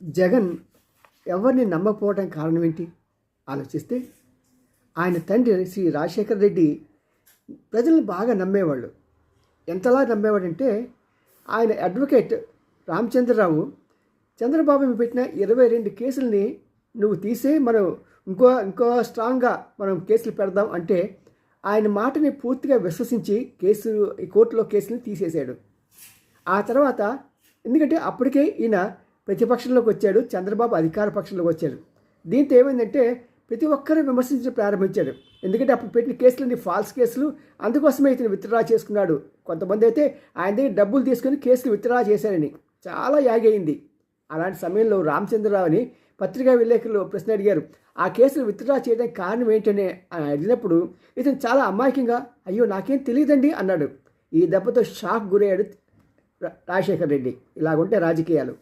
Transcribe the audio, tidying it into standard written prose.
జగన్ ఎవరిని నమ్మకపోవడం కారణం ఏంటి ఆలోచిస్తే, ఆయన తండ్రి శ్రీ రాజశేఖర రెడ్డి ప్రజలను బాగా నమ్మేవాళ్ళు. ఎంతలా నమ్మేవాడంటే, ఆయన అడ్వకేట్ రామచంద్రరావు చంద్రబాబు మీద పెట్టిన 22 కేసుల్ని నువ్వు తీసే మనం ఇంకో స్ట్రాంగ్గా మనం కేసులు పెడదాం అంటే, ఆయన మాటని పూర్తిగా విశ్వసించి ఈ కోర్టులో కేసుని తీసేశాడు. ఆ తర్వాత ఎందుకంటే అప్పటికే ఈయన ప్రతిపక్షంలోకి వచ్చాడు, చంద్రబాబు అధికార పక్షంలోకి వచ్చాడు. దీంతో ఏమైందంటే ప్రతి ఒక్కరూ విమర్శించడం ప్రారంభించాడు. ఎందుకంటే అప్పుడు పెట్టిన కేసులన్నీ ఫాల్స్ కేసులు, అందుకోసమే ఇతను విత్డ్రా చేసుకున్నాడు. కొంతమంది అయితే ఆయన దగ్గర డబ్బులు తీసుకొని కేసులు విత్డ్రా చేశారని చాలా యాగయింది. అలాంటి సమయంలో రామచంద్రరావుని పత్రికా విలేకరులు ప్రశ్న అడిగారు, ఆ కేసులు విత్డ్రా చేయడానికి కారణం ఏంటని అడిగినప్పుడు ఇతను చాలా అమాయకంగా అయ్యో నాకేం తెలియదండి అన్నాడు. ఈ దెబ్బతో షాక్ గురయ్యాడు రాజశేఖర్ రెడ్డి. ఇలాగుంటే రాజకీయాలు.